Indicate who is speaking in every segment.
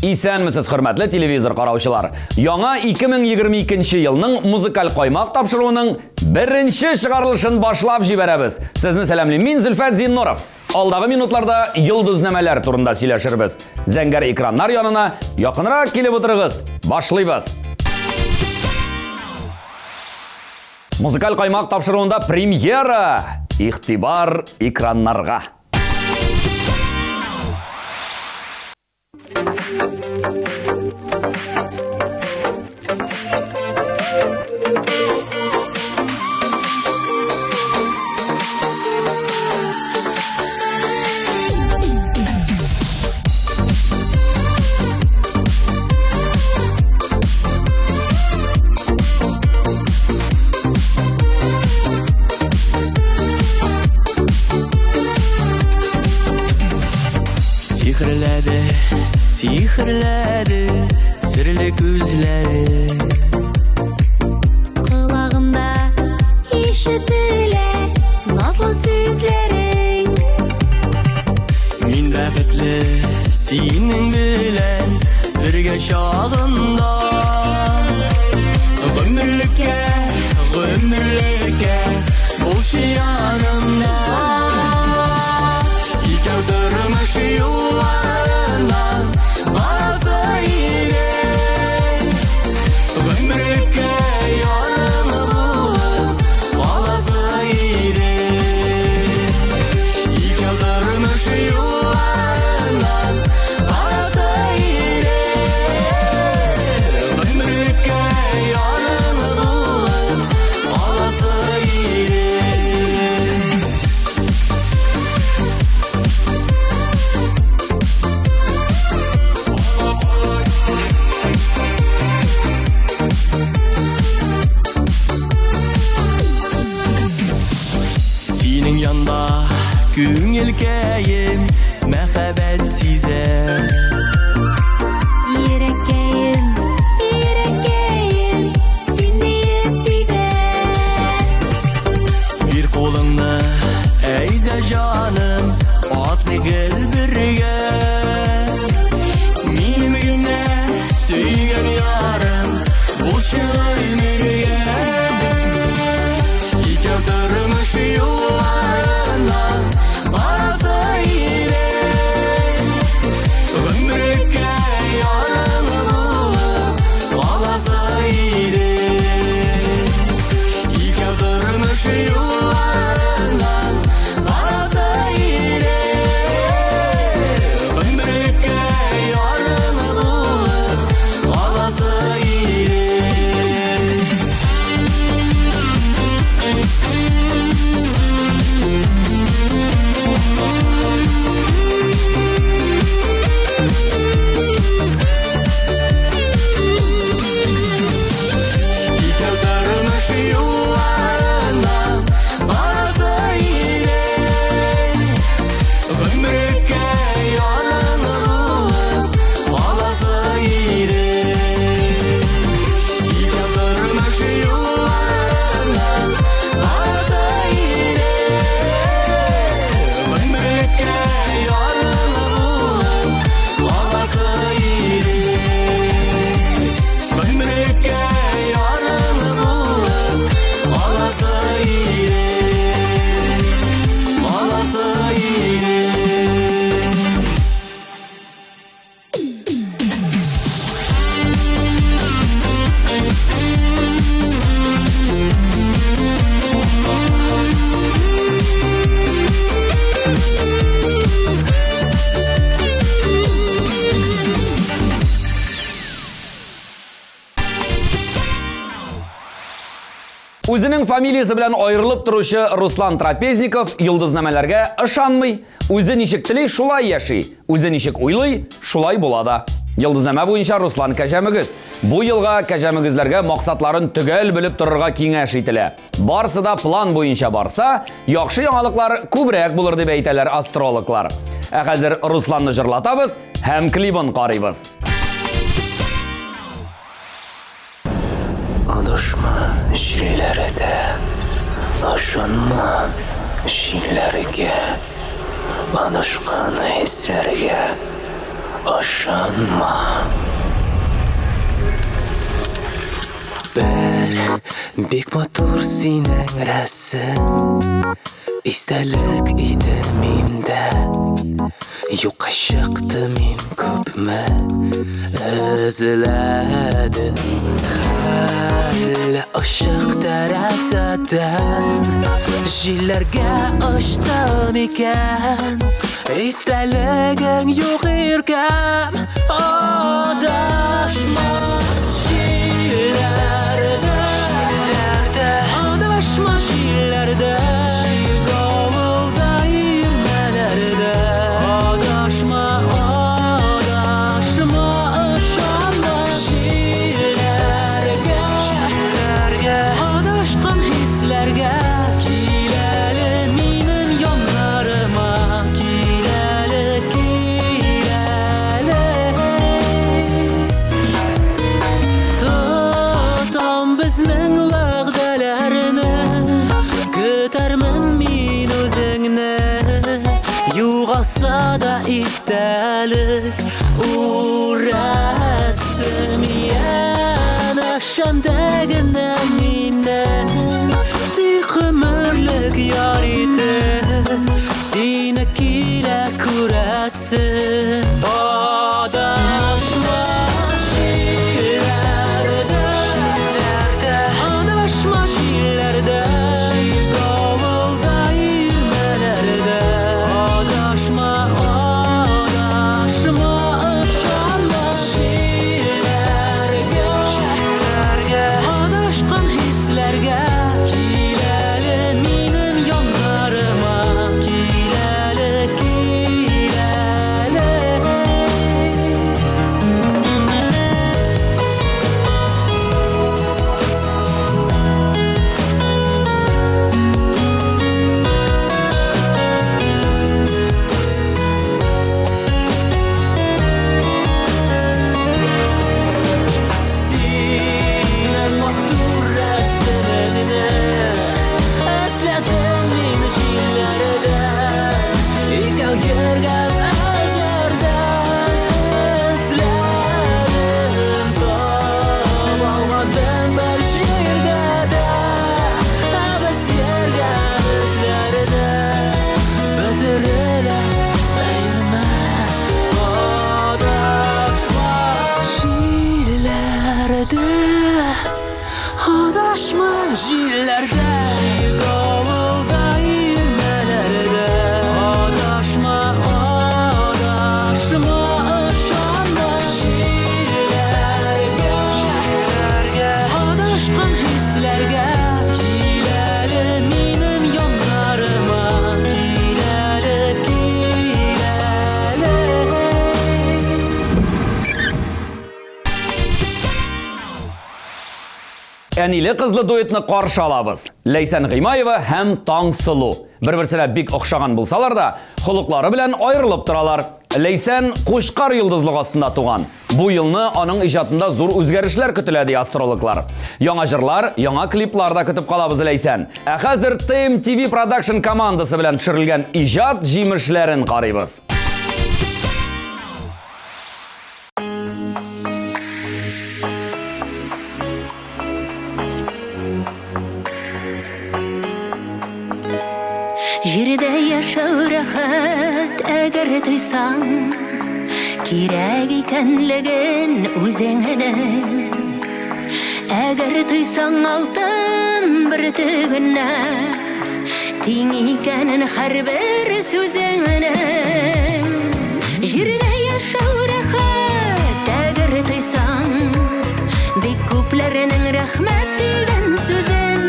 Speaker 1: Исәнмесез, хөрмәтле телевизор караучылар. Яңа 2022 елның музыкаль каймак тапшыруының беренче чыгарылышын башлап җибәрәбез. Сезне сәламлим, мин Зөлфәт Зиннуров. Алдагы минутларда йолдызнамәләр турында сөйләшербез. Зәңгәр экраннар янына якынрак килеп утырыгыз. Башлыйбыз. Музыкаль каймак тапшыруында премьера. Игътибар экраннарга.
Speaker 2: Сихрләде серле күзләре,
Speaker 3: Колагымда ишетелә назлы сүзләрең.
Speaker 2: мин бәхетле синең белән бергә чагымда. Гөмерлеккә булшы янымда. Икәү тормыш юлларында барасы иде. Гөмерлеккә ярымы булып каласы иде. Икәү тормыш юлларында барасы иде. Гөмерлеккә ярымы булып каласы иде. Синең янда күңелкәем мәхәббәт сизә.
Speaker 3: Йөрәккәем, син диеп тибә.
Speaker 2: Bir қолыңны әйдә җаным, атлык бергә. Минем генә сөйгән ярым, булшы өмергә. Икәү тормыш юлларында барасы иде. Гөмерлеккә ярымы булып каласы иде. Икәү тормыш юлларында барасы иде. Гөмерлеккә ярымы булып каласы иде. Икәү тормыш юлларында барасы иде. Гөмерлеккә ярымы булып каласы иде. Икәү тормыш юлларында барасы иде. Гөмерлеккә ярымы булып каласы иде. Гөмерлеккә ярымы булып каласы иде. Каласы иде.
Speaker 1: Үзенең фамилиясе белән аерылып торучы Руслан Трапезников йолдызнамәләргә ышанмый. Үзе ничек тели, шулай яши. Үзе ничек уйлый, шулай була да. Йолдызнамә буенча Руслан Кәҗәмөгез. Бу елга кәҗәмөгезләргә максатларын төгәл белеп торырга киңәш ителә. Барсы да план буенча барса, яхшы яңалыклар күбрәк булыр дип әйтәләр астрологлар. Ә хәзер Русланны җырлатабыз һәм клибын карыйбыз.
Speaker 2: Ышма җилләрдә, ышанма җилләргә, адашкан хисләргә, ышанма. Бер бик матур синең рәсем, истәлек иде миндә. Юкка чыкты мин күпме эзләдем. Хәле ачык тәрәзәдән җилләргә очтым икән. Истәлегең юк иркәм, адашма җилләрдә, адашма җилләрдә, давылда ирмәләрдә. Adashma, ышанma җилләргә, адашкан хисләргә. Киләле минем яннарыма, киләле, киләле. Тотам безнең вәгъдәләрне, көтәрмен мин үзеңне. Югаса да истәлек урасым янәшәмдә генә минем. Тик гомерлек яр итеп сине килә күрәсем. Адашма җилләрдә, адашма җилләрдә, давылда ирмәләрдә. Adashma, ышанma җилләргә, адашкан хисләргә. Киләле минем яннарыма, киләле, киләле. Синең матур рәсемеңне эзләдем мин җилләрдә. Икәү йөргән әзәрдә эзләдем, таба алмадым бер җирдә дә. Без йөргән эзләрдә бөтерелә әйрәмә. Адашма җилләрдә, адашма җилләрдә, давылда ирмәләрдә. Адашма, ышанма җилләргә, адашкан хисләргә. Киләле минем яннарыма, киләле, киләле.
Speaker 1: Әниле кызлы дуэтны каршы алабыз. Ләйсән Гыймаева һәм Таңсылу. Бер-берсенә бик охшаган булсалар да, холыклары белән аерылып торалар. Ләйсән Кушкар йолдызлык астында туган. Бу елны аның иҗатында зур үзгәрешләр көтелә ди астрологлар. Яңа җырлар, яңа клиплар да көтеп калабыз Ләйсән. Ә хәзер TMTV Production командасы белән төшерелгән иҗат җимешләрен карыйбыз.
Speaker 3: Җирдә яшәү рәхәт, әгәр тойсаң, кирәк икәнлеген үзеңнең. Әгәр тойсаң алтын бер төгенә, тиң икәнен һәрбер сүзеңнең. Җирдә яшәү рәхәт, әгәр тойсаң, бик күпләрнең рәхмәт дигән сүзен.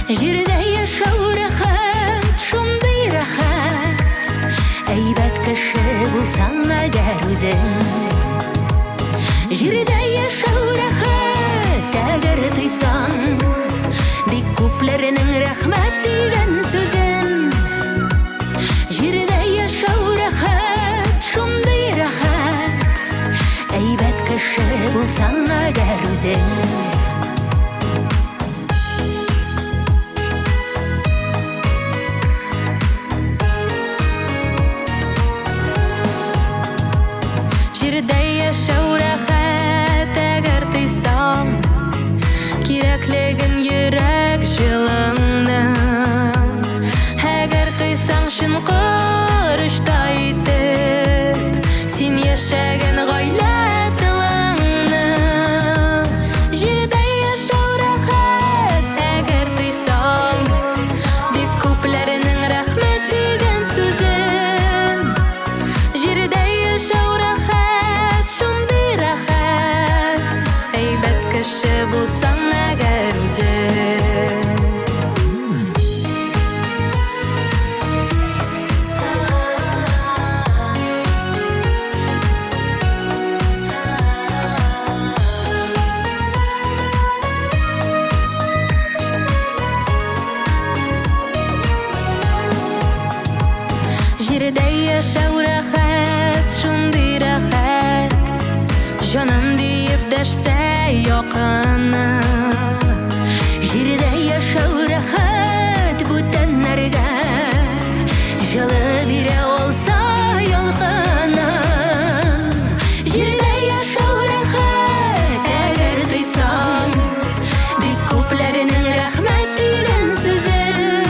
Speaker 3: Җирдә яшәү рәхәт, шундый рәхәт, әйбәт кеше булсаң әгәр үзең. Җирдә яшәү рәхәт, әгәр тойсаң, бик күпләрнең рәхмәт дигән сүзен. Җирдә яшәү рәхәт, шундый рәхәт, әйбәт кеше булсаң әгәр үзең. кеше булсаң әгәр үзең. Җирдә яшәү рәхәт, шундый рәхәт, җаным диеп дәшсә якының. Җирдә яшәү рәхәт, бүтәннәргә җылы бирә алса ялкының. Җирдә яшәү рәхәт, әгәр тойсаң, бик күпләрнең рәхмәт дигән сүзен.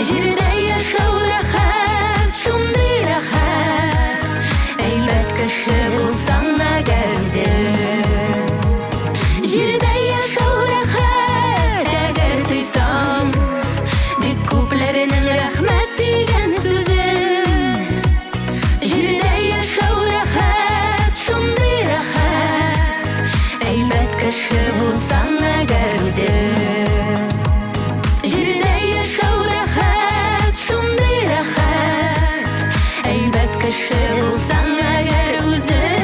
Speaker 3: Җирдә яшәү рәхәт, шундый рәхәт, әйбәт кеше булсаң әгәр үзең. Җирдә яшәү рәхәт, әгәр тойсаң, бик күпләрнең рәхмәт дигән сүзен. Җирдә яшәү рәхәт, шундый рәхәт, әйбәт кеше булсаң әгәр үзең. Җирдә яшәү рәхәт, шундый рәхәт, әйбәт кеше булсаң әгәр үзең.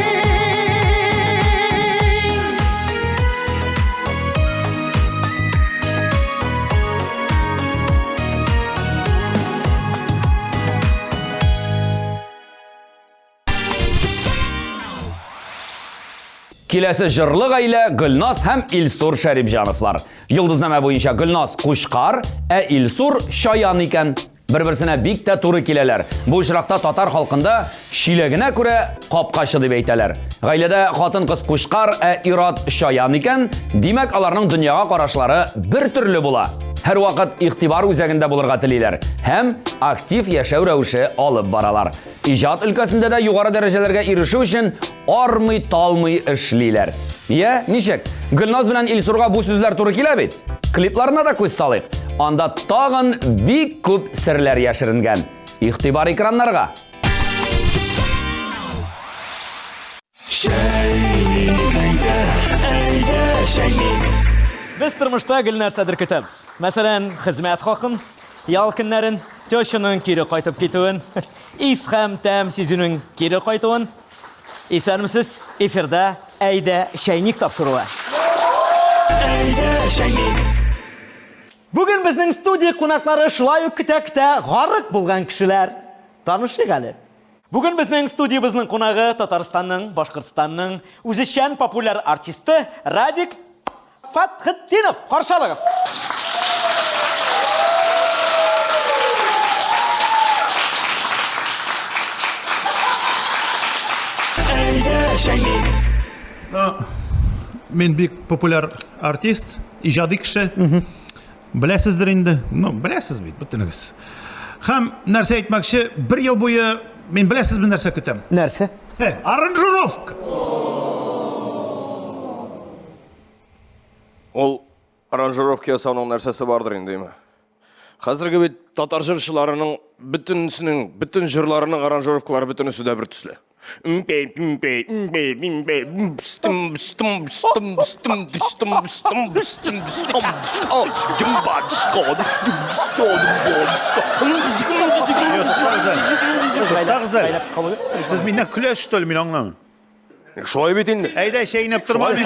Speaker 1: Киләсе җырлы гаилә Гөлназ һәм Илсур Шәрипҗановлар. Йолдызнамә буенча Гөлназ Кушкар, ә Илсур Шаян икән. Бер-берсенә бик тә туры киләләр. Бу очракта татар халкында шиләгенә күрә капкачы дип әйтәләр. Гаиләдә хатын-кыз Кушкар, ә ир-ат Шаян икән, димәк аларның дөньяга карашлары бер төрле була. Һәр вакыт игътибар үзәгендә булырга телиләр һәм актив яшәү рәвеше алып баралар. Иҗат өлкәсендә дә югары дәрәҗәләргә ирешү өчен армый-талмый эшлиләр. Я, ничек? Гөлназ белән Илсурга бу сүзләр туры килә бит. Клипларына да күз салыйк. Анда тагын бик күп серләр яшеренгән. Игътибар экраннарга.
Speaker 4: Без тормышта гел нәрсәдер көтәбез. Мәсәлән, хезмәт хакын, ял көннәрен, тёшының кире кайтып китүен, ис һәм тәм сизүнең кире кайтуын. Исәнмесез, эфирда әйдә чәйник тапшыруы. Бүген безнең студия кунаклары шулай ук көтә-көтә гарык булган кешеләр. Танышыйк әле. Бүген безнең студиябызның кунагы Татарстанның, Башкортстанның үзешчән популяр артисты Радик Фатхетдинов. Каршы алыгыз.
Speaker 5: Мен бик популяр артист, иҗади кеше. Беләсездер инде. Беләсез бит, бөтенегез. Һәм нәрсә әйтмәкче, бер ел буе мен беләсез бер нәрсә көтәм.
Speaker 4: Нәрсә?
Speaker 5: Аранжировка.
Speaker 6: Ол аранжировка ясауның нәрсәсе бардыр инде ме? Хәзерге бит татар җырчыларының бүтән җырларының аранжировкалары бөтенесе дә бер төсле.
Speaker 5: Сез миннән көләс, что ли, мин аңламыйм.
Speaker 6: Шулай бит инде.
Speaker 5: Әйдә, чәйнәп тормам.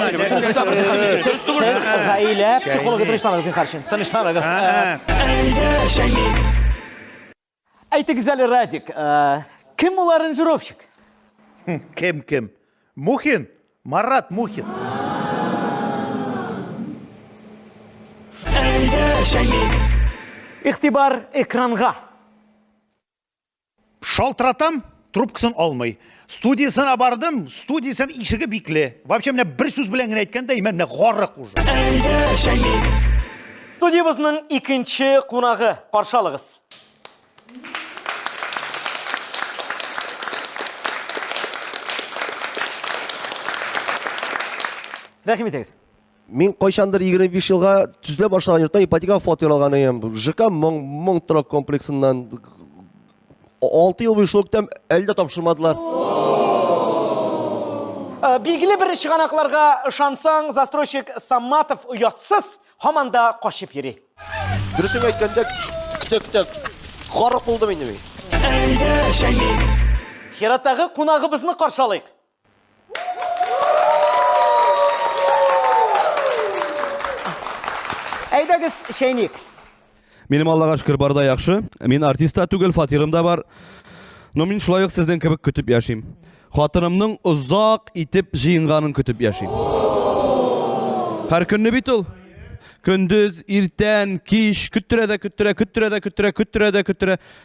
Speaker 4: Гаилә психологы тынычланыгыз, Харшин. Тынычланыгыз. Әйтегез әле, Радик, кем ул аранжировщик?
Speaker 5: Кем? Мухин? Марат Мухин.
Speaker 4: Игътибар экранга.
Speaker 5: Шалтыратам, трубкасын алмый. Студиясына бардым, студиясын ишеге бикле. Вообще менә бер сүз белән генә әйткәндә, менә гарык уже.
Speaker 4: Студиябызның икенче кунагы. Каршы алыгыз. Рәхим итегез.
Speaker 7: Мин кайчандыр 25 елга төзелә башлаган йортта ипотека фатир алган идем. ЖК моң торак комплексыннан 6 ел буе шул көтәм, әлдә тапшырмадылар.
Speaker 4: Bilgili bir çıganaklarga ышансаң, застройщик Саматов ұятсыз хаманда қошып ери.
Speaker 7: Дұрысын әйткәндә, көтә-көтә гарык булды мине.
Speaker 2: Әйдә шәйек.
Speaker 4: Хираттағы қунағыбызны қаршалайық. Әйдәгіз шәйнек.
Speaker 8: Минем Аллага шүкер барда яхшы. Мин артиста түгел, фатирым да бар. Но мин шулай ук сездән кебек көтеп яшим. Хатынымның узак итеп җыенганын көтеп яшим. Һәр көнне бит ул. Көндез, иртән, кич, көттерә.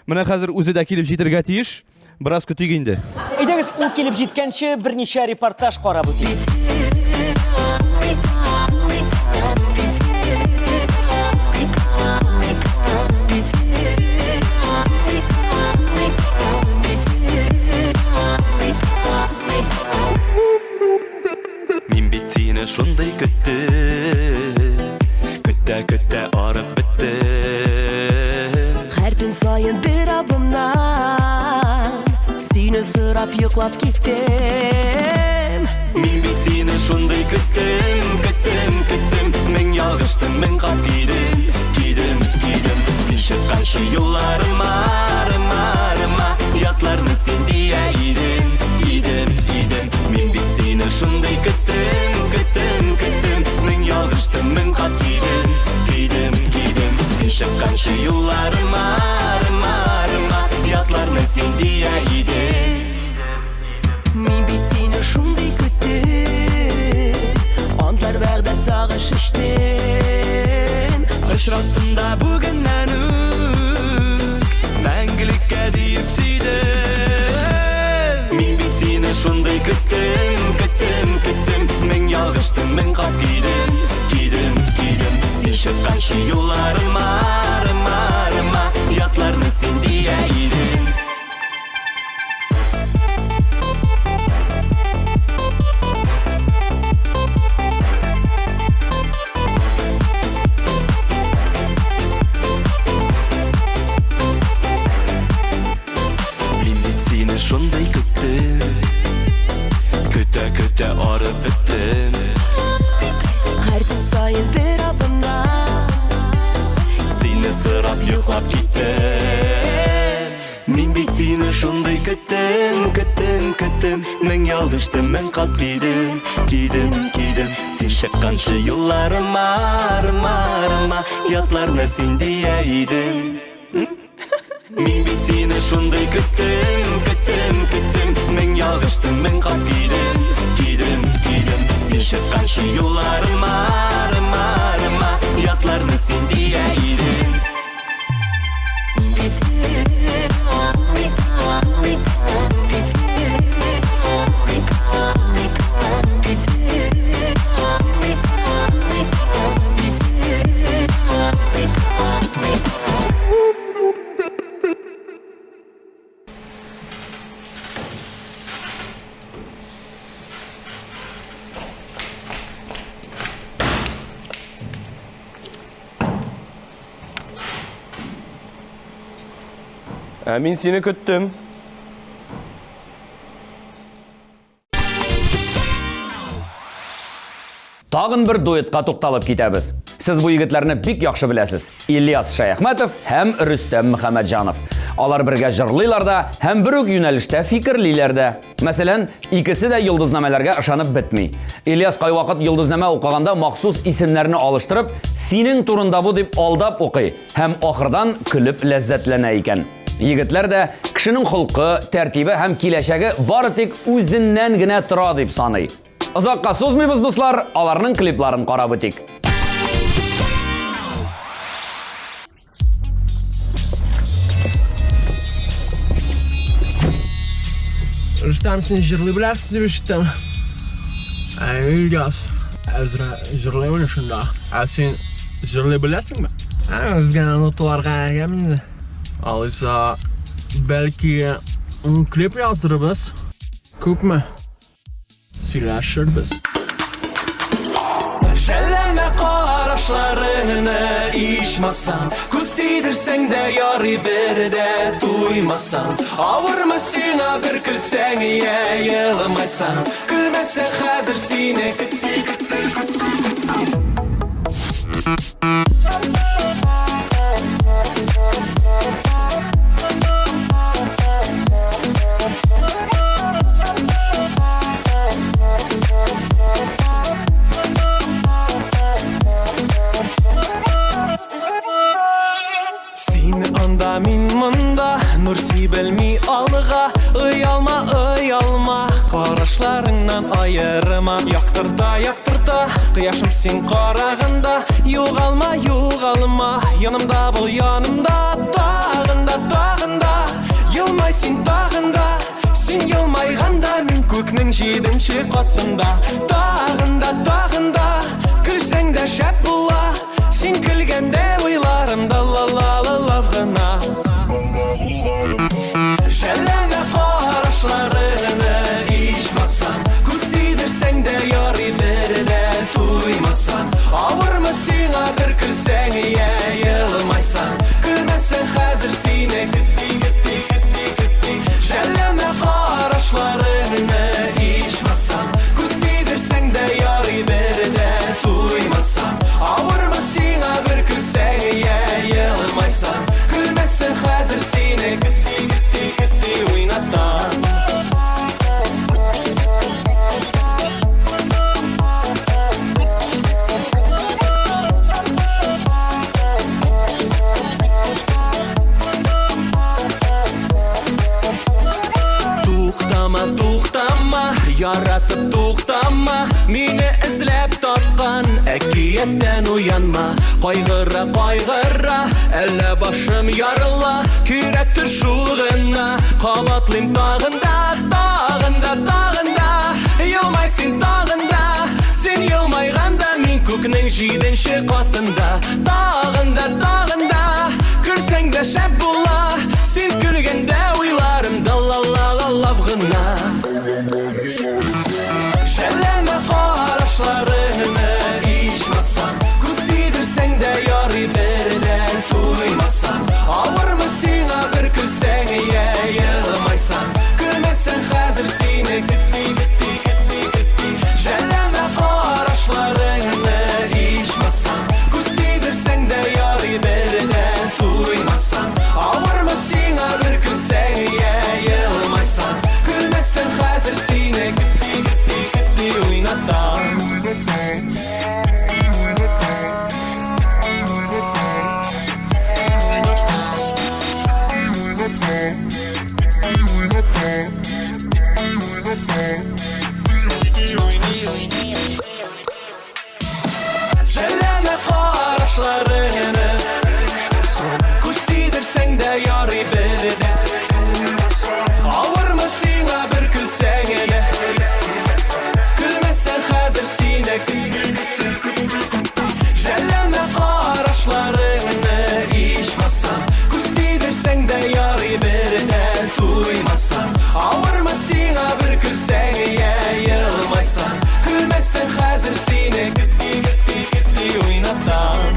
Speaker 8: Менә хәзер үзе дә килеп җитәргә тиеш. Бераз көтик инде.
Speaker 4: Әйдәгіз ул килеп җиткәнче берничә репортаж карап үтик.
Speaker 2: Мин бит сине шундай көттем, көтә арып беттем. Һәр төн сайын бер абымнан сине сырап йоклап киттем. Мин бит сине шундай көттем, мең ялгыштым, мең кап кидем. Син чыкканчы юлларыма, ятларны син дия идем. Мин бит сине шундай көттем, мең ялгыштым, мең кап кидем. Син чыкканчы юлларыма, ятларны син дия идем. Мин бит сине шундай көттем, антлар вәгъдә сагыш иштем. Очраттым да бүгеннән үк, мәңгелеккә диеп сөйдем. Мин бит сине шундай көттем, мең ялгыштым, мең кап кидем. Син чыкканчы юлларыма, ятларны син дия идем. Мин бит сине шундай көттем, көтә арып беттем. Һәр көн сайын бер абымнан сине сырап йоклап киттем. Мин бит сине шундай көттем, мең ялгыштым, мең кат кидем. Син чыкканчы юлларыма, ятларны син дия идем. Мин бит сине шундай көттем, мең ялгыштым, мең кап кидем. Син чыкканчы юлларыма, ятларны син дия идем.
Speaker 6: Мин сине көттем.
Speaker 1: Тагын бер дуэтка тукталып китәбез. Сез бу егетләрне бик яхшы беләсез. Ильяс Шаяхмәтов һәм Рөстәм Мөхәммәтҗанов. Алар бергә җырлыйлар да һәм бер үк юнәлештә фикерлиләр дә. Мәсәлән, икесе дә йолдызнамәләргә ышанып бетми. Ильяс кайвакыт йолдызнамә укыганда махсус исемнәрне алыштырып, синең турында бу дип алдап укый һәм ахырдан көлеп ләззәтләнә икән. Егетләр дә кешенең холкы, тәртибе һәм киләчәге бары тик үзеннән генә тора дип саный. Озакка сузмыйбыз, дуслар, аларның клипларын карап үтик.
Speaker 9: Рустам, сен җырлый беләсез дип ишеттем. Ильяс, әзрә җырлыймын шунда. Сен җырлый беләсеңме? Үзгә ноталарга әгәмне. Алайса, бәлки клип яздырырбыз. Күпме? Сөйләшербез.
Speaker 2: Шәлләмә карашларыны, içmasam Күз тидірсең дә ярый бердә туймасам Авырмы сиңа бір күлсәң елмайсам Күлмәсә хәзер сине Min mında nur sibelmi alga Uyalma Qarашlarыңнан ayırma Яктырта Кыяшым син карагында Югалма Янымда бұл янымда Тағында Йылмай син тағында Син йылмайганда Мин көкнең 7-нче катында Тағында Күлсәң дә шәп була Син көлгәндә уйларымда лав гына Шәлләмә карашларыңны ичмасам Күз тидерсәң дә ярый бердә туймасам Авырмы сиңа бір күлсәң елмайсам Күлмәсәң хәзер сине кетти Шәлләмә карашларыңны ичмасам Күз тидерсәң дә ярый бердә туймасам Авырмы сиңа бір күлсәң елмайсам Күлмәсәң хәзер сине кетти уйнатам Туктама, яратып туктама Мине эзләп тапкан әкияттән уянма Кайгыра, әллә башым ярыла Кирәктер шул гына Кабатлыйм тагында Йылмай син тагында Син йылмайганда Мин күкнең 7-нче катында Тагында Күрсәң дә шәп була Син көлгәндә уйларымда лав гына Шәлләмә карашларыңны ичмасам Күз тидерсәң дә ярый бердә туймасам Авырмы сиңа бір күлсәң елмайсам Күлмәсәң хәзер сине кетти Шәлләмә карашларыңны ичмасам Күз тидерсәң дә ярый бердә туймасам Авырмы сиңа бір күлсәң елмайсам Күлмәсәң хәзер сине кетти уйнатам Шәлләмә карашларыңны Күз тидерсәң дә ярый бердә Авырмы сиңа бір күлсәң Күлмәсәң хәзер сине Шәлләмә карашларыңны ичмасам Күз тидерсәң дә ярый бердә туймасам Авырмы сиңа бір күлсәң елмайсам Күлмәсәң хәзер сине кетти уйнатам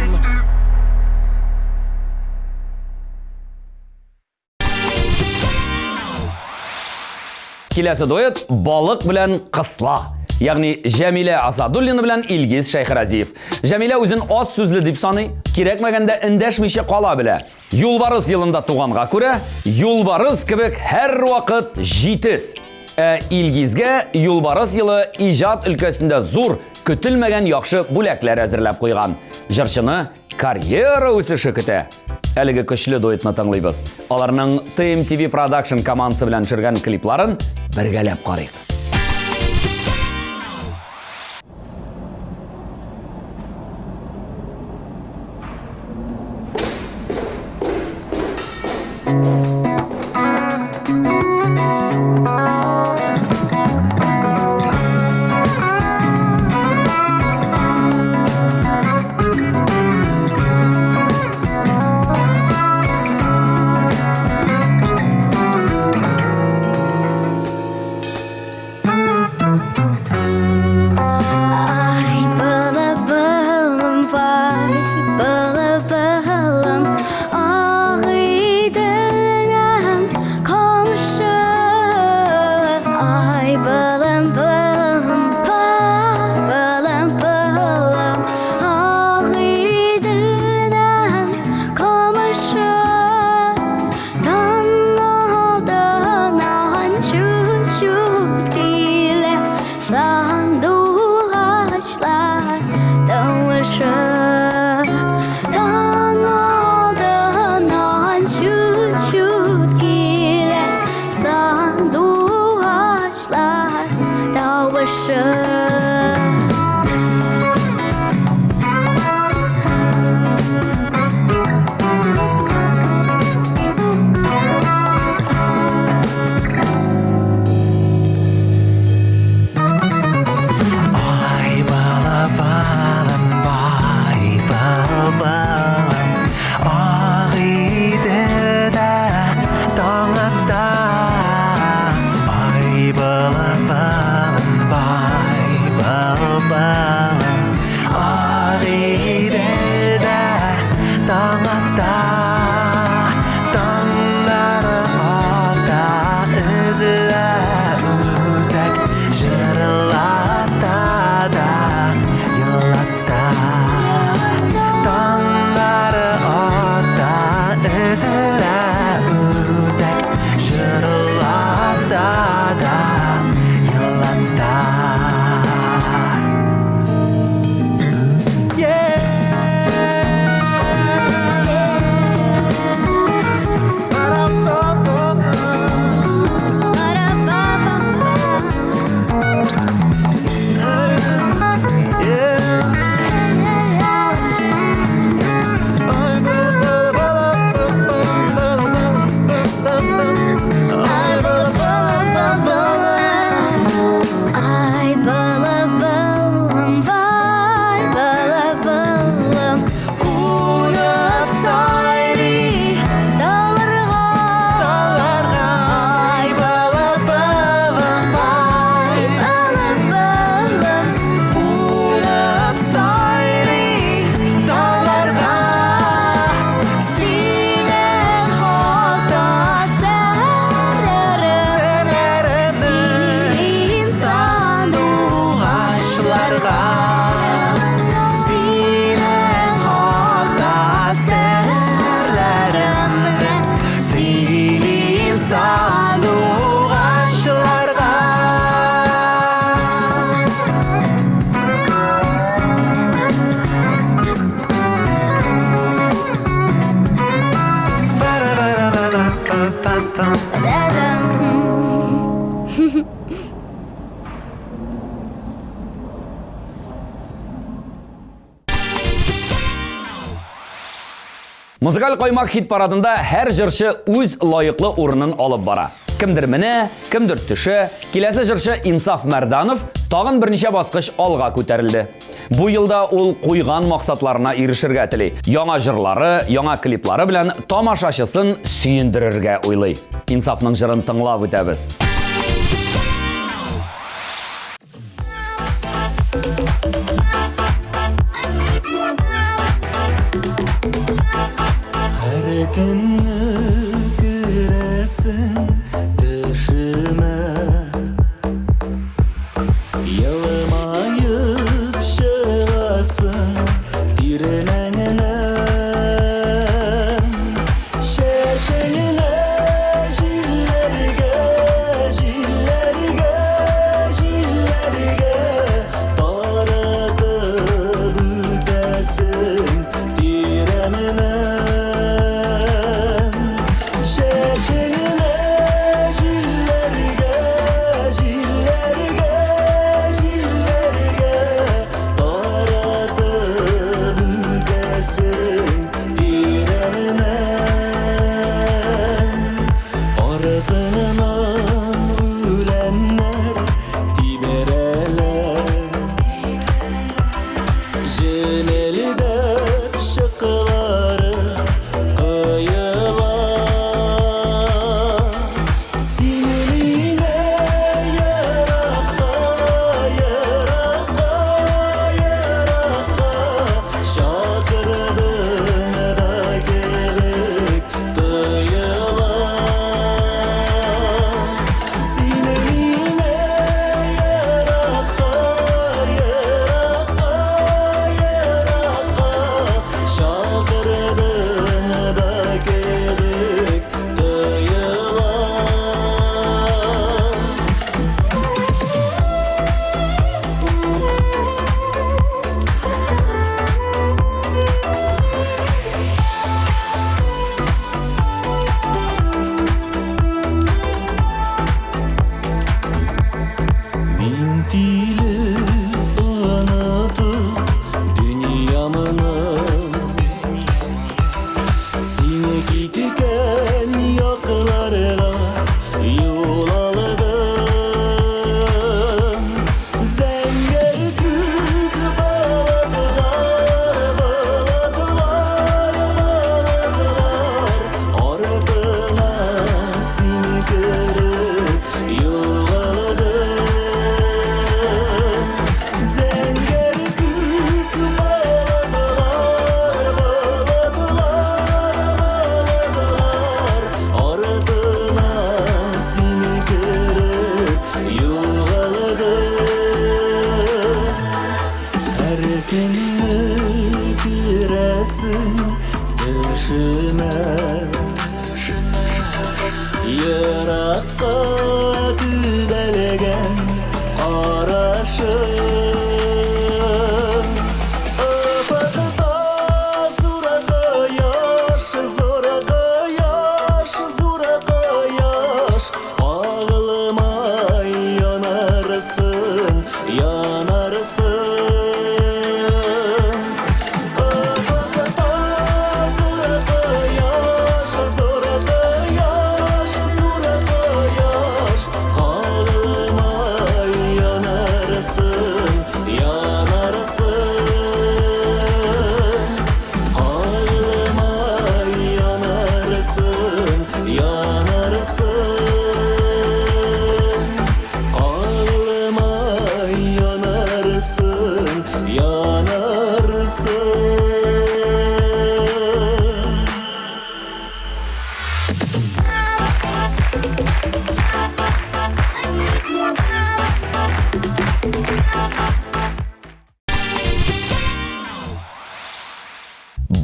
Speaker 1: Киләсе дуэт балык белән кысла. Ягъни Җәмилә Асадуллина белән Илгиз Шәйхразиев. Җәмилә үзен аз сүзле дип саный, кирәкмәгәндә эндәшмичә кала белә. Юлбарыс елында туганга күрә, юлбарыс кебек һәр вакыт җитез. Илгизгә юлбарыс елы иҗат өлкәсендә зур, көтелмәгән яхшы бүләкләр әзерләп куйган. Җырчыны карьера үсеше көтә. Әлеге көчле дуэтны тыңлыйбыз. Аларның TMTV Production командасы белән төшергән клипларын бергәләп карыйк. Музыкаль қоймақ хит парадында һәр жыршы үз лайыклы орнын алып бара. Кімдір міні, кімдір түші, келесі жыршы Инсаф Мәрданов тағын бірнеше басқыш алға көтерілді. Бұл елда ол қойған мақсатларына ирешергә тели. Яңа жырлары, яңа клиплары белән тамашачысын сүйендерергә уйлый. Инсафның жырын тыңлап үтәбез.
Speaker 2: Her günü göresin düşüme, yılmayıp şıgasın direnenine, şeşeline jillerge, jillerge, jillerge paradı büdesin direnene.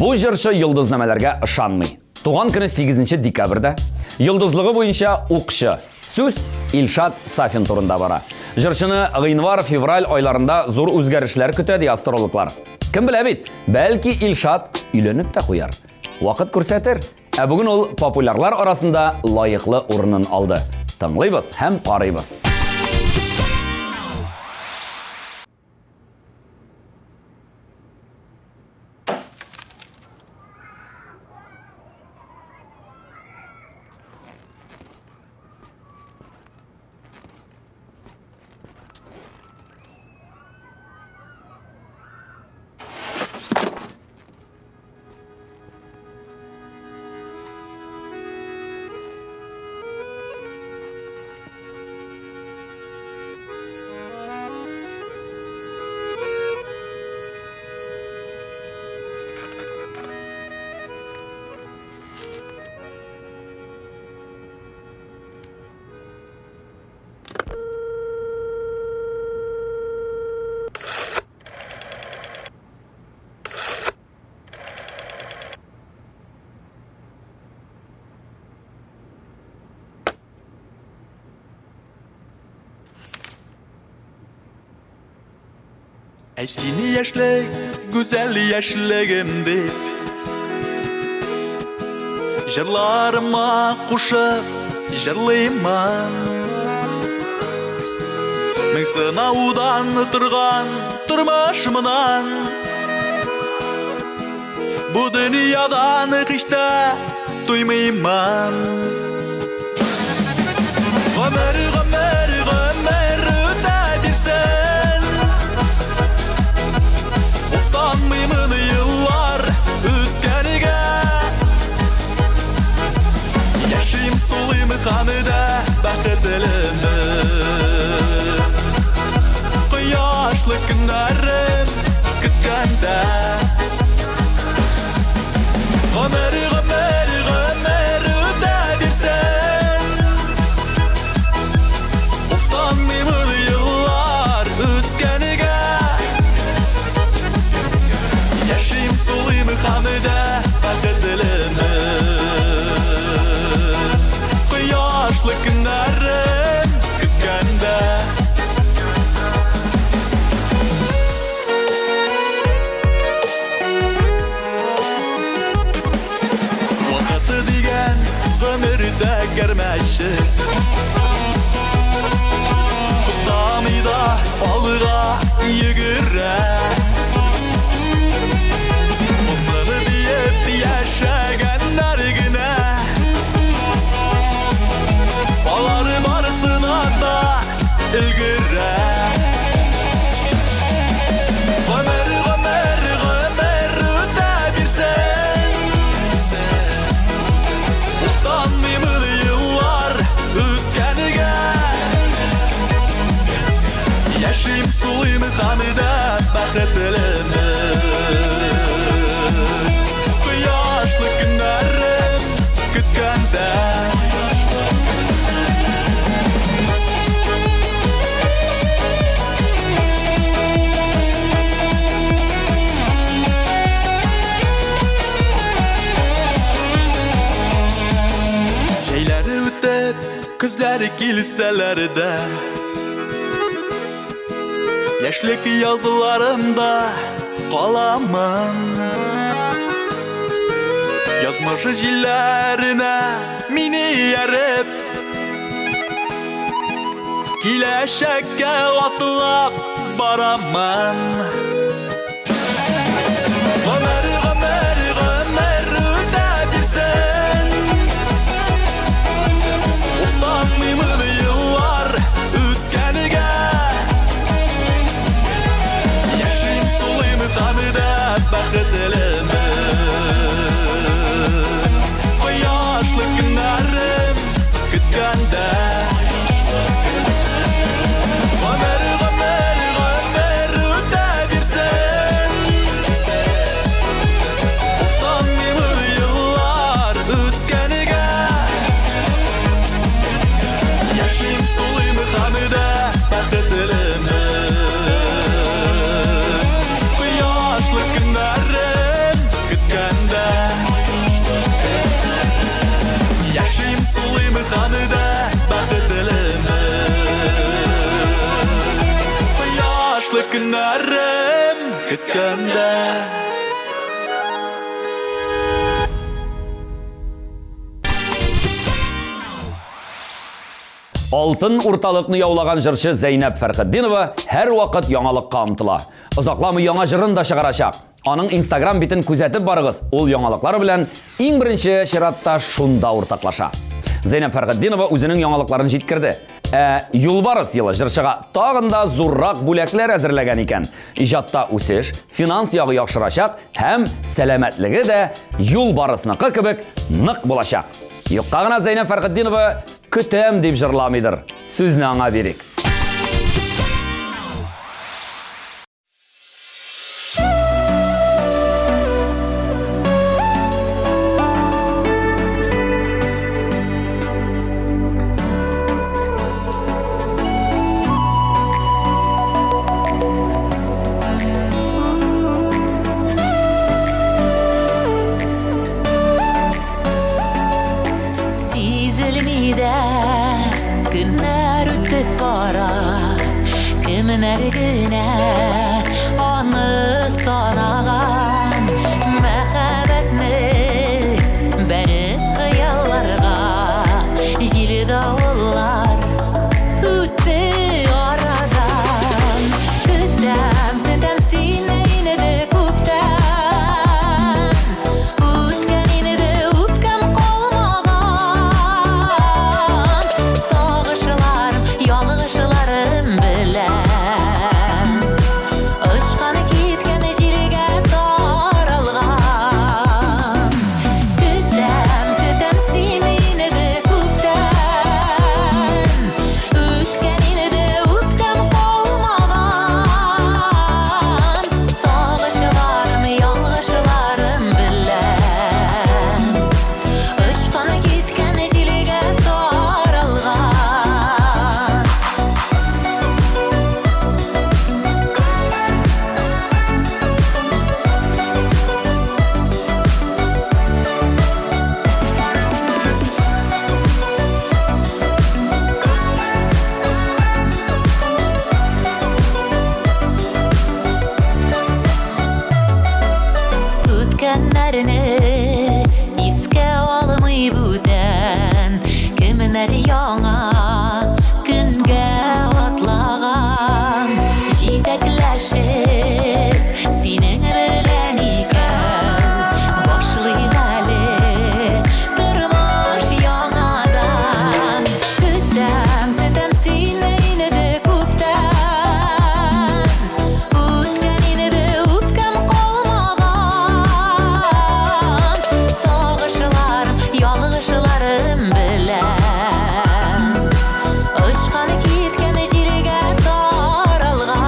Speaker 1: Бу жыршы йылдызнамәләргә ышанмый. Туган көне 8 декабрьдә йылдызлыгы буенча укчы сүз Илшат Сафин турында бара. Жырчыны гыйнвар-февраль айларында зур үзгәрешләр көтә ди астрологлар. Кем белә бит, бәлки Илшат өйләнеп тә куяр. Вакыт күрсәтер. Ә бүген ул популярлар арасында лайыклы урынын алды. Тыңлыйбыз һәм карыйбыз.
Speaker 2: Ey seni yaşlı, güzel yaşlığımdı. Jırlarıma kuşup jırlayman. Мен сынаудан тұрған тұрмашымынан Бұ дүниядан қишта туймайман Ғөмір, ғөмір, ғөмір өте берсін Ұстанмаймын yıllar өткеніге Яшим солым қамыда бақытлымы Yaşlı günlerim kütkende Ömer, Ömer, Ömer öde birsen Ustanmayımın yıllar ötkenige Yaşayım soluyum hamide bakıdılımı Yaşlı günlerim kütkende Ömürde görmeşi Damida alığa yıgıra Osmanı diyip yaşaganlar güne Baları barısına da ilgire Ömer, Ömer, Ömer öte birsen Ustanmayımın yıllar ötkenige Yaşayım soluyum hamide bakıtlımı Yaşlı günlerim kütkende Küzler kilselerde Yaşlık yazılarımda kalamam Yazmış jillerine mini yerip Kileşekke atılap baramam Ömer, Ömer, Ömer öde birsen Ustanmayımın yıllar ötkenige Yaşayım soluyum hamide bakıtlımı Yaşlı günlerim kütkende Ömer, Ömer, Ömer öde birsen Ustanmayımın yıllar ötkenige Yaşayım soluyum hamide bakıtlımı Yaşlı günlerim kütkende Yaşayım soluyum hamide bakıtlımı Yaşlı günlerim kütkende
Speaker 1: Алтын урталыкны яулаган жырчы Зәйнәп Фәрхетдинова һәр вакыт яңалыкка омтыла. Озакламый яңа жырын да чыгарачак. Аның Instagram битен күзәтеп барыгыз. Ул яңалыклары белән иң беренче чиратта шунда уртаклаша. Зәйнәп Фәрхетдинова үзенең яңалыкларын җиткерде. Юлбарыс елы жырчыга тагын да зуррак бүләкләр әзерләгән икән. Иҗатта үсеш, финанс ягы яхшырачак һәм сәламәтлеге дә Юлбарысныкы кебек нык булачак. Юкка гына Зәйнәп Фәрхетдинова көтәм дип җырламыйдыр. Сүзне аңа бирик.
Speaker 3: Günler ötüp Өткенләрне искә алмый бүтән кемнәр яңа көнгә атлаган җитәкләшеп синең белән икән башлый әле тормыш яңадан көтәм сине инде күптән үткән инде үпкәм калмаган сагышларым ялгышларым белән очкан киткән җиргә таралган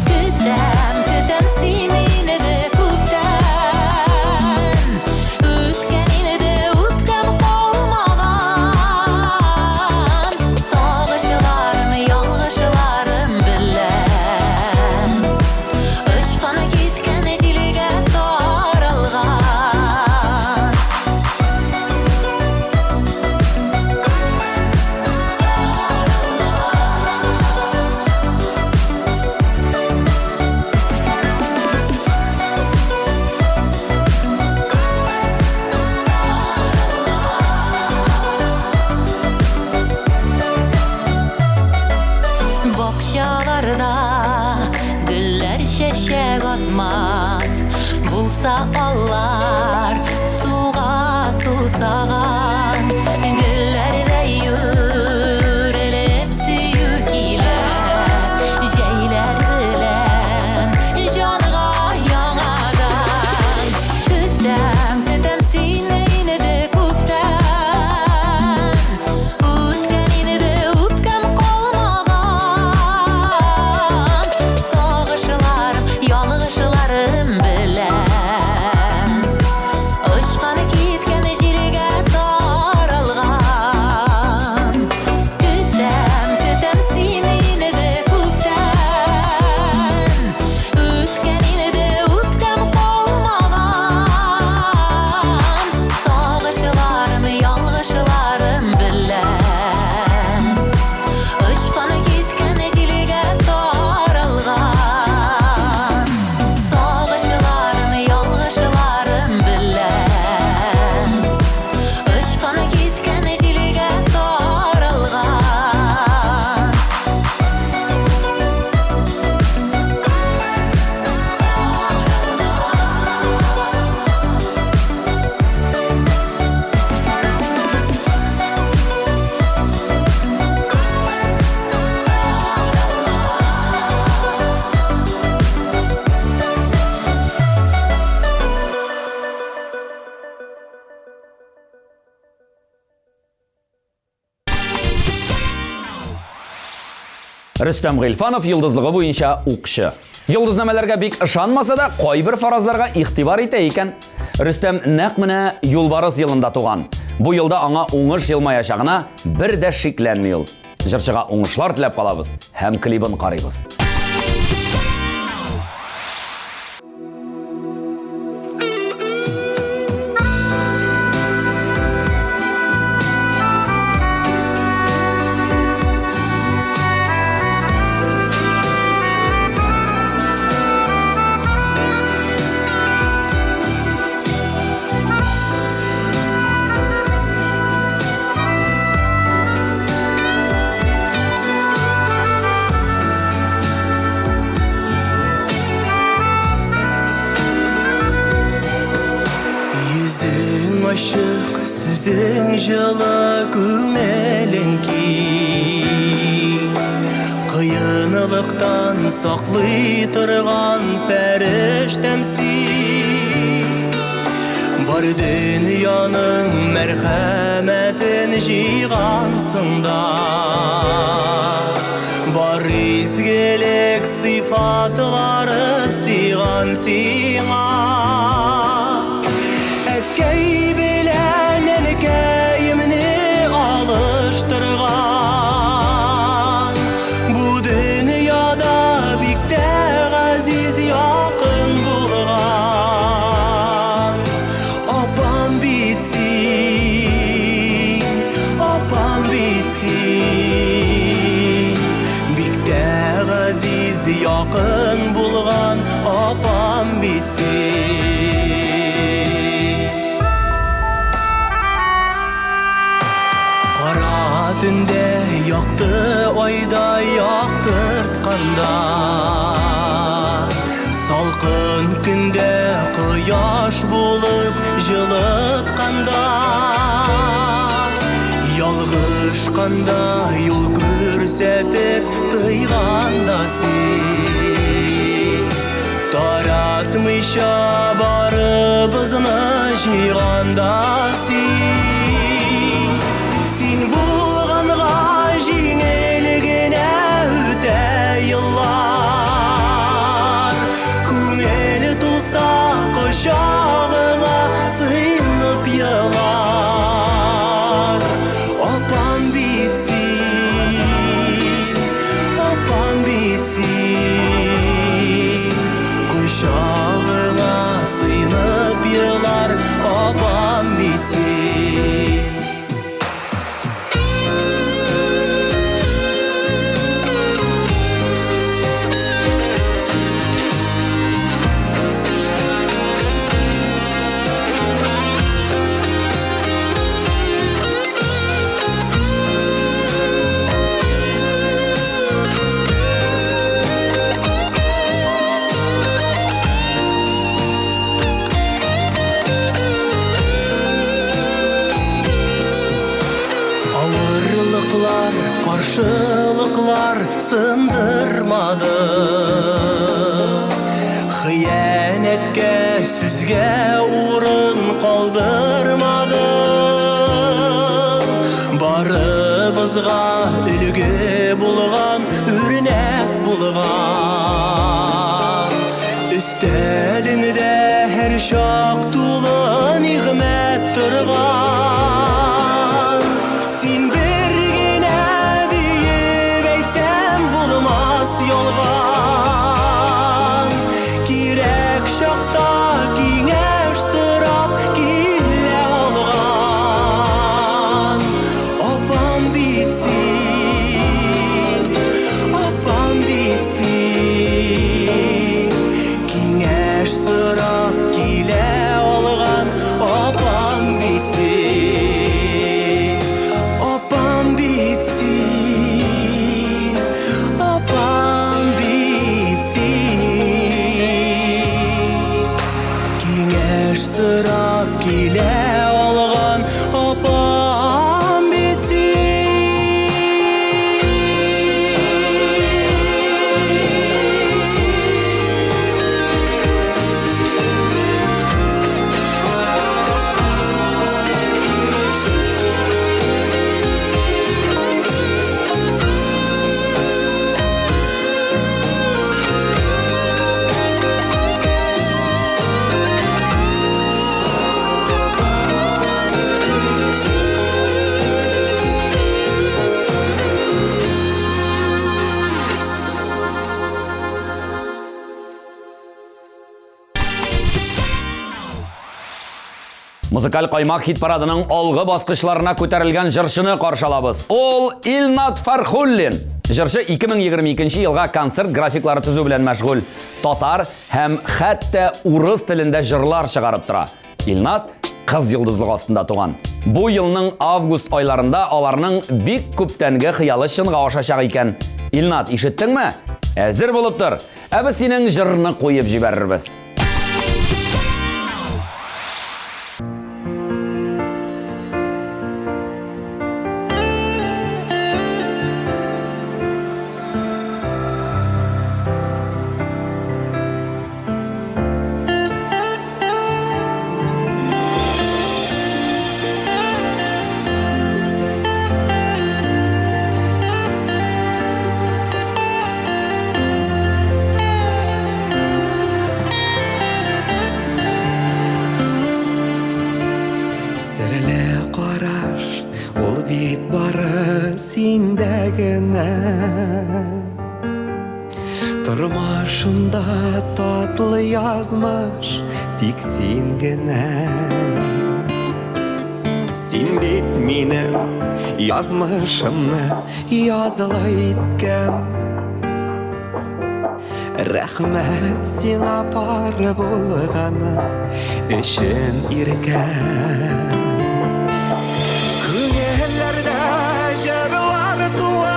Speaker 3: көтәм сине инде күптән үткән инде үпкәм калмаган сагышларым ялгышларым белән очкан киткән җиргә таралган Бакчаларда гөлләр чәчәк атмас булса аллар суга сусаган гөлләрдә юрелеп сөю килә җәйләр белән җанга яңадан көтәм сине инде күптән үткән инде үпкәм калмаган сагышларым ялгышларым белән очкан киткән җиргә таралган көтәм сине инде күптән үткән инде үпкәм калмаган сагышларым ялгышларым белән очкан киткән җиргә таралган сагышларым ялгышларым белән очкан киткән җиргә таралган
Speaker 1: Рөстәм Гыйльфанов йолдызлыгы буенча укчы. Йолдызнамәләргә бик ышанмаса да, кайбер фаразларга игътибар итә икән. Рөстәм нәкъ менә юлбарыс елында туган. Бу елда аңа уңыш елмаячагына бер дә шикләнми ул. Җырчыга уңышлар теләп калабыз һәм клибын карыйбыз.
Speaker 2: Aşık süzün жылы күңелең ки Кыйынлыктан саклый торган фәрештәмсин Бар дөньяның мәрхәмәтен җыйгансында Бар изгелек сыйфатлары сыйган сиңа Әткәй белән әнкәемне алыштырган Бу дөньяда бик тә газиз якын булган Апам бит син Бик тә газиз якын булган Апам бит син Yaktı ayda yaktırtkanda Salkın günde kıyaş bulup Jılıtkanda Yalgışkanda yol görsetip Tıyganda sen Taratmışa barыбызны жыйганда Сен булганга жеңел генә үтә еллар Күңел тулса кочагыңа сыйнып елар Апам бит син Кочагыңа сыйнып елар Апам бит син Ağırlıklar, karşılıklar sındırmadı Hıyanetke, süzge urun kaldırmadı Barыбызга үлгі bulgan, үрнек bulgan Üstelinde her şak tulu nimet turgan Sen bir gene deyip eytsem bulmaz yolgan Kirek şakta kiңеш sırap kille olgan Apam bit sin Kiңеш sırap kille olgan Apam bit sin Apam bit sin Kiңеш sırap kille olgan Apam bit
Speaker 1: Музыкаль каймак хит парадының алгы баскычларына көтәрелгән җырчыны каршылабыз. Ул Илнат Фархуллин. Җырчы 2022 елга концерт графиклары төзү белән мәшгуль. Татар һәм хәтта урыс телендә җырлар чыгарып тора. Илнат кыз йолдызлык астында туган. Бу елның август айларында аларның бик күптәнге хыялы чынга ашачак икән. Илнат, ишеттеңме? Әзер булып тор. Ә без синең җырны куеп җибәрербез.
Speaker 10: Тормышымда татлы язмыш тик син генә Син бит минем язмышымны язылы иткән Рәхмәт сиңа пары булганы өчен иркән Күңелләрдә җырлар туа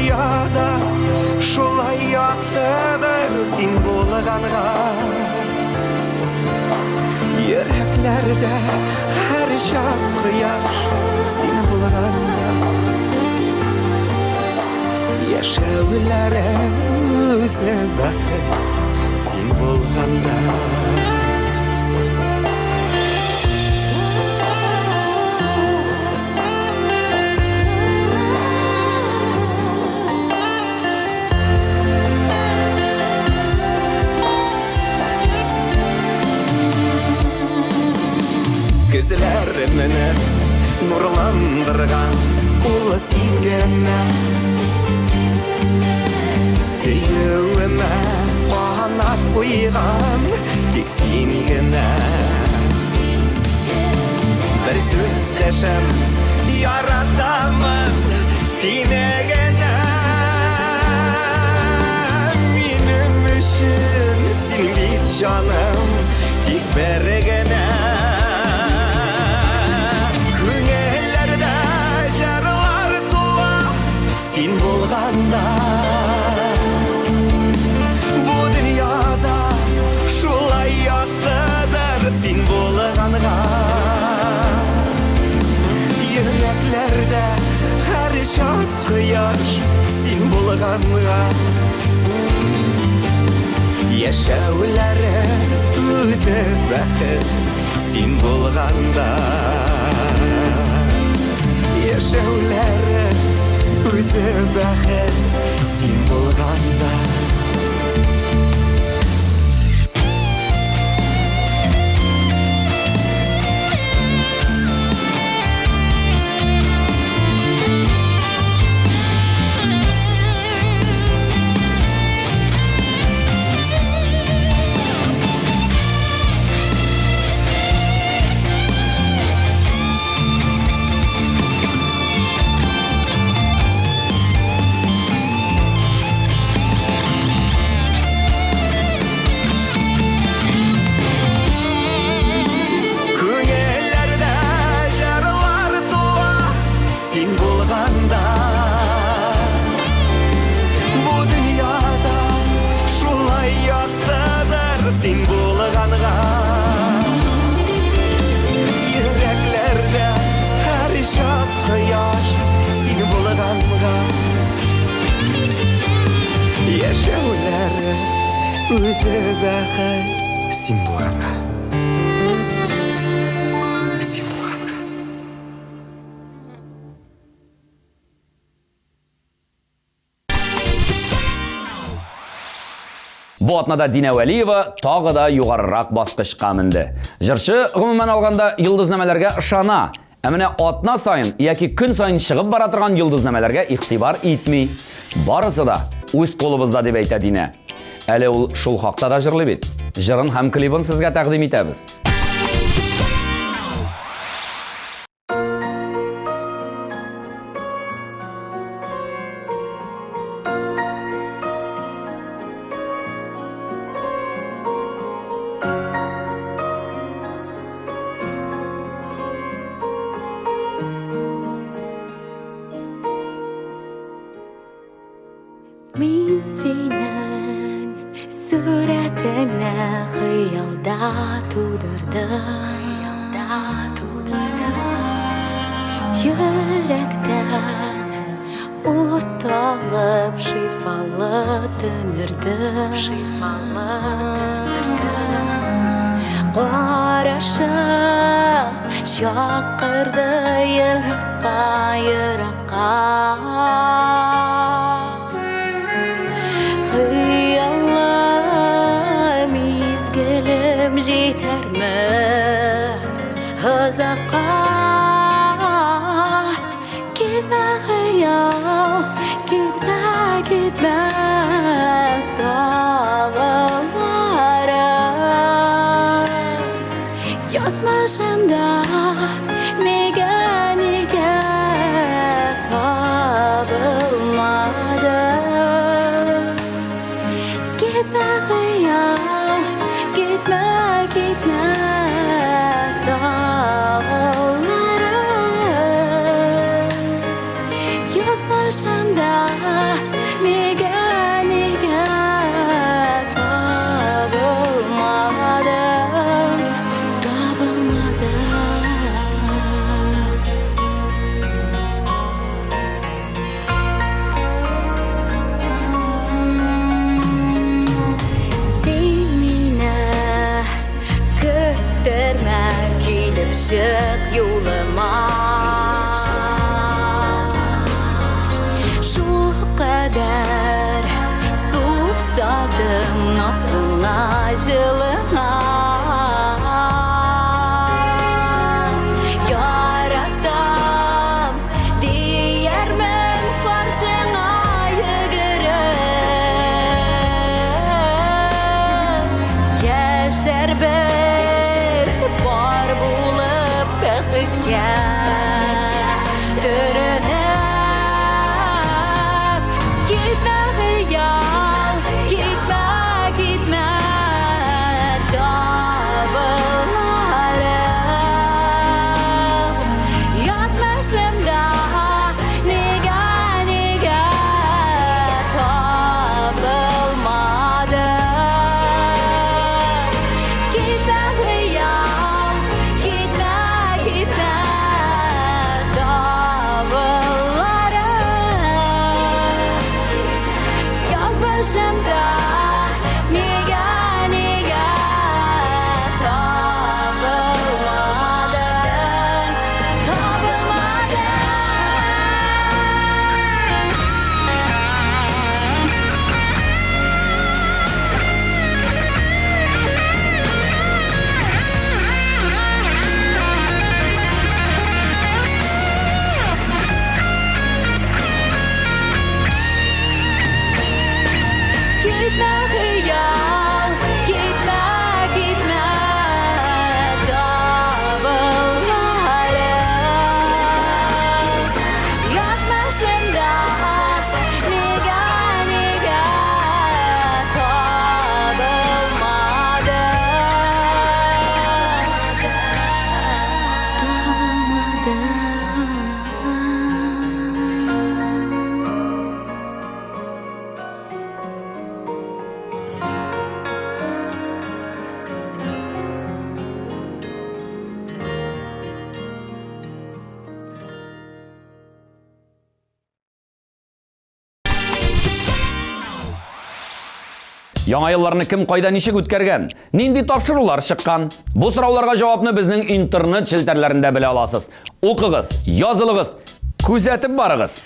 Speaker 10: dünyada şolay yaktıdır sen bolğanğa yüreklerde her şak kıyaş sen bolğanğa yaşaulare özü bakır sen bolğanğa Gözlerimini nurlandırgan ulu singene Süyüğüme kanat koygan tek singene Bir söz deşem yaratamın sine gene Benim üçün sen bit canım tek bergene Sen bolğanda bu dünyada şolay yaktıdır sen bolğanğa yüreklerde her şak kıyaş sen bolğanğa yaşaulare özü bakır sen bolğanda yaşaulare özü bakır sen bolğanda sen bolğanğa yüreklerde her şak kıyaş sen bolğanğa yaşaulare özü bakır sen bolğanğa sen bolğanğa
Speaker 1: Bu атнада Дина Вәлиева тағы да юғарырақ басқышқа мінді. Жыршы ғымымен алғанда йылдызнамәләргә ышана, әміне атна сайын, яки күн сайын шығып бара тұрған йылдызнамәләргә иқтибар итмей. Барысы да өз қолыбызда деп әйтә Дина. Әле ул шул хақта да жырлы бит. Жырын һәм клибын сезгә тәкъдим итәбез.
Speaker 3: Min senin suretine xıyalda tudurdım Yürekten ut alıp şifalı dönürdüm Qarışım şakırdı yırıqqa Xıyalım izgilim jeter mi Hızaqqa Gitme xıyal Gitme dağlara Yazmışımda nega tabılmadı Gitme xıyal Gitme dağlara Yazmışımda Zadım nasına jılına Yaratam diyermen karşına yıgırım Yaşar bir var bulup pekitken Dörünüp gitme hıyal Gitme gitme dağlarım Yazmışımda nega nega tabılmadı Gitme hıyal gitme gitme dağlarım Yazmışımda nega nega tabılmadı Tabılmadı Gitme hıyal, gitme gitme dağlarım Yazmışımda nega nega tabılmadı
Speaker 1: Яңа елларны кем кайда ничек үткәргән? Нинди тапшырулар чыккан? Бу сорауларга җавапны безнең интернет челтәрләрендә белә аласыз. Укыгыз, язылыгыз, күзәтеп барыгыз.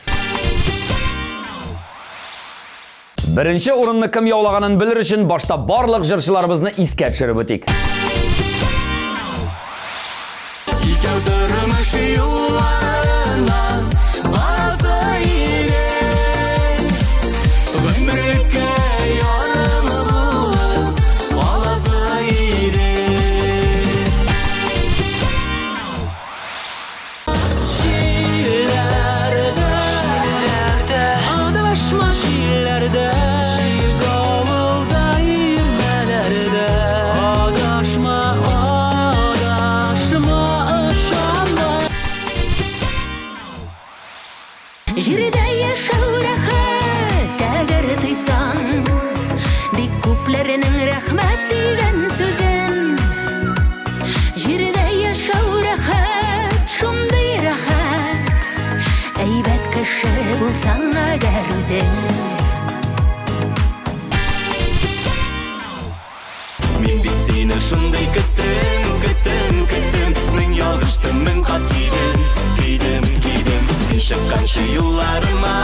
Speaker 1: Беренче урынны кем яулаганын белер өчен башта барлык җырчыларыбызны искә төшереп үтик.
Speaker 2: Икәү тормыш юлларына барасы ирек Гомерлеккә ярымы булып аласы ирек Җилләрдә адашма җилләрдә Давылда ирмәләрдә адашма ышанма
Speaker 3: Җирдә яшәү рәхәт, әгәр тойсаң Бик күпләренең рәхмәт дигән сүзен Җирдә яшәү рәхәт, шундый рәхәт Әйбәт кеше булсаң әгәр үзең
Speaker 2: Мин бит сине шундый көттем, көттем, көттем Мин ялгыштым, мин кат кидем, кидем, кидем Син чыкканчы юлларыма,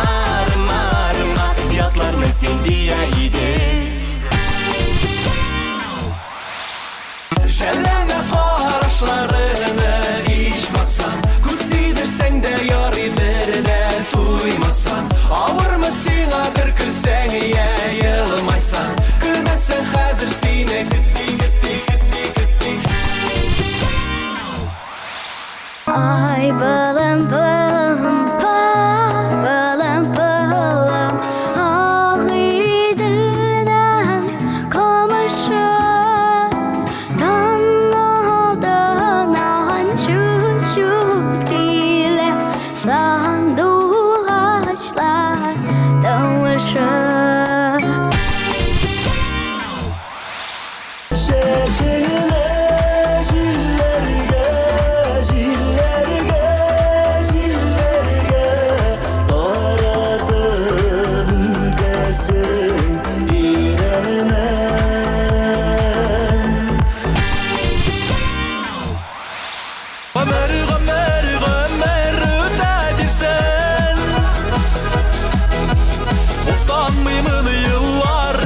Speaker 2: рыма, рыма Ятларны син дия идең Шәлләмә карашларыны ичмасам Күз тидерсәң дә ярый бердә туймасам Авырмы сиңа бер көлсәң, я елмайсаң Көлмәсәң хәзер сине көтти, көтти, көтти, көтти
Speaker 3: Ай балам балам балам балам Ақ иділнен камышы Таң алдынан чүп-чүп тилеп Сандуғачлар тауышып
Speaker 10: Шешеңіне жиләргә, жиләргә, жиләргә Таратып үтәсең тирәненән Гомер, гомер, гомер үтә бирсән Уфтанмыймын еллар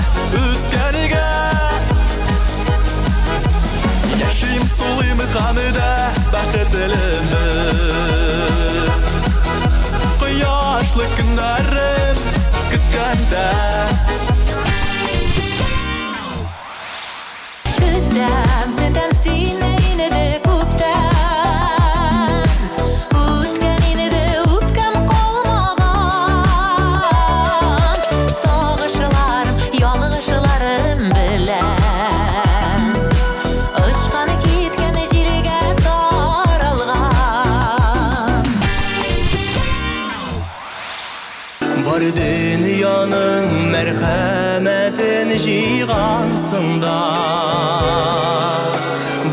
Speaker 2: Merhametin jigansında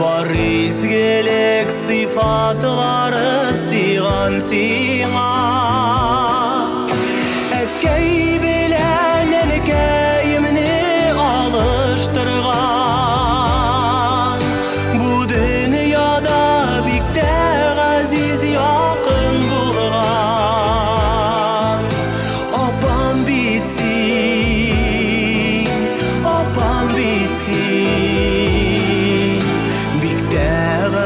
Speaker 2: Bar izgelik sıfatları sigan siga Ekkey bilen enkeyimni alıştırgan Bu dünyada bikte aziz yakın bulgan Opam bitsin, opam bitsin Bikte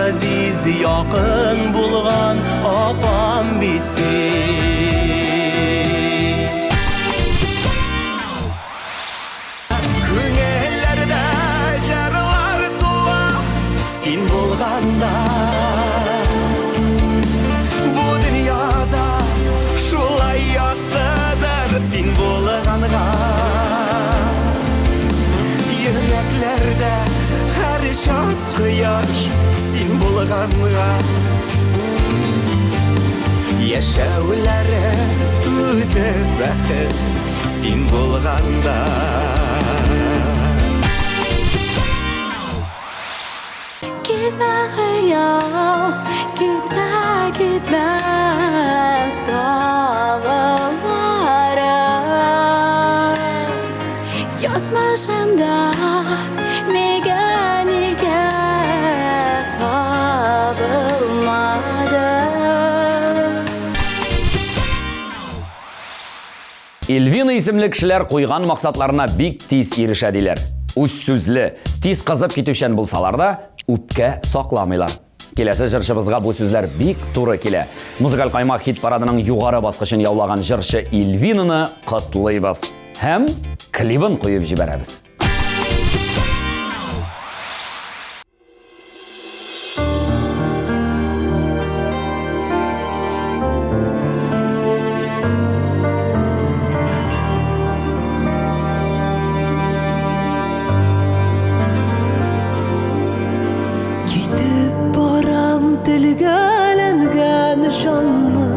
Speaker 2: aziz yakın bulgan opam bitsin Күңелләрдә җырлар туа син булганда Бу дөньяда шулай яттыдыр син булганга Йөрәкләрдә һәр чак кояш син булганга Яшәүләре үзе бәхет син булганда
Speaker 3: Gitme hıyal, gitme gitme dağlara Yazmışımda nege nege tabılmadı
Speaker 1: Эльвина исемле кешеләр куйган максатларына бик тиз ирешәдиләр. Үз сүзле, тиз кызып китүчән булсалар да, үпкә сакламыйлар. Киләсе җырчыбызга бу сүзләр бик туры килә. Музыкаль каймак хит парадының югары баскычын яулаган җырчы Эльвинаны котлыйбыз һәм клибын куеп җибәрәбез.
Speaker 10: Kitib baram tilgalangan şanlı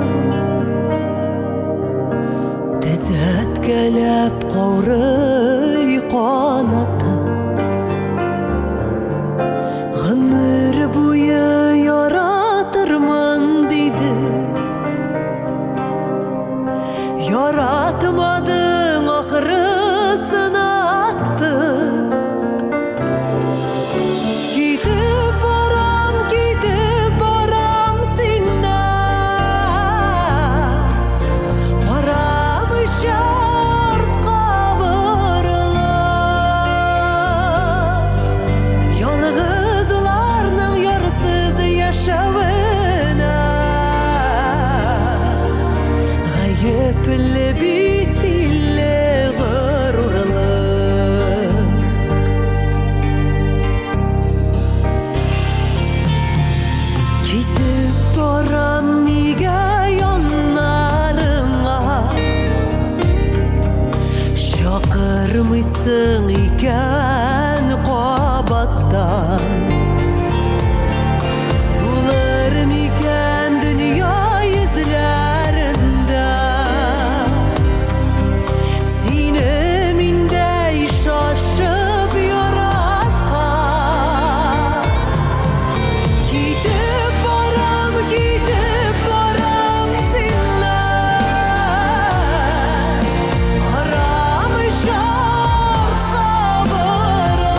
Speaker 10: Düzətkelep qavray qanatı Gımır buyu yaratırman dedi Yaratmadın ahırısını attı Gidip baram sinna Qaramı şart qabırlı Yalğızlarının yarısız yaşavına Gayipli bitille gırurlı Gidip baram nige yanlarına Şakırmışsın iken qabattan Bular miken dünya yüzlerinde Sineminde şaşıp yaratkan Gidip baram sinna Aramı şart qabırlı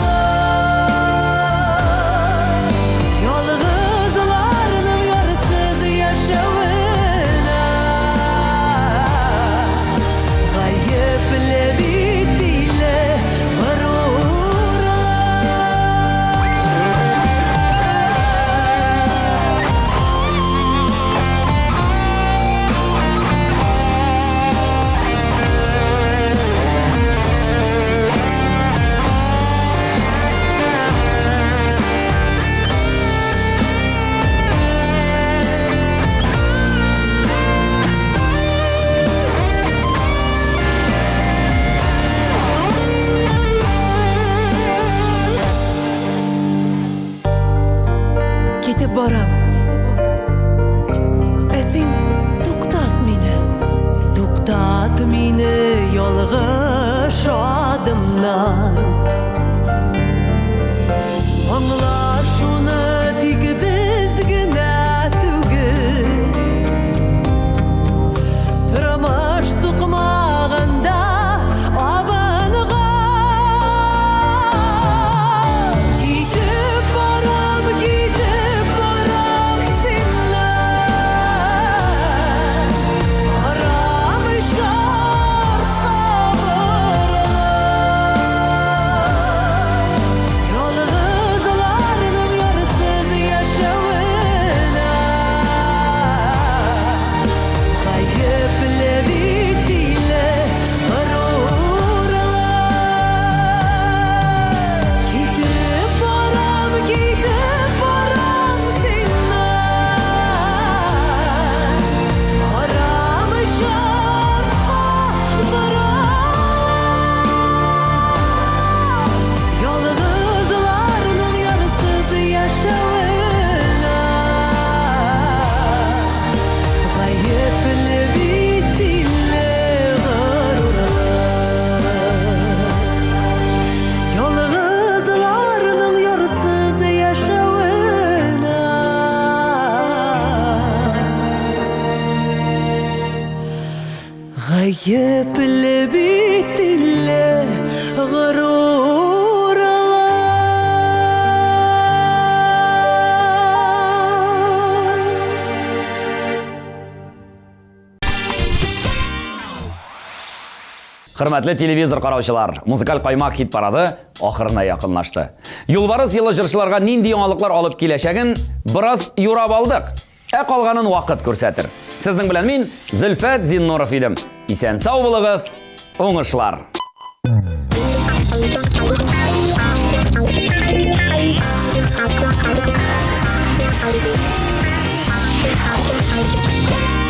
Speaker 10: аңнан Аңла шуны тик біз генә түгел Тормыш суқмағанда абынға Кетіп барам сеннен Арам шартқа Yolğuzlarının yarısız yaşamına Kayıplı bittiyle gururlar Gidip varam senden Aram şartqa Yolğuzlarının yarısız yaşamına Gayipli bittiyle gururlar Yolğuzlarının yarısız yaşamına Gayipli bittiyle gururlar
Speaker 1: Hürmetli televizor qarawchilar, muzikal qaymoq hit paradi oxirina yaqinlashdi. Yo'lbaris yili jырчыларга nindi yangiliklar olib kelishagin biroz yo'rab oldik. Qolganin vaqt ko'rsatir. Sizning bilan men Zulfat Zinnurov edim. Isen sog' bo'ling'iz, o'ngishlar.
Speaker 3: Thank you.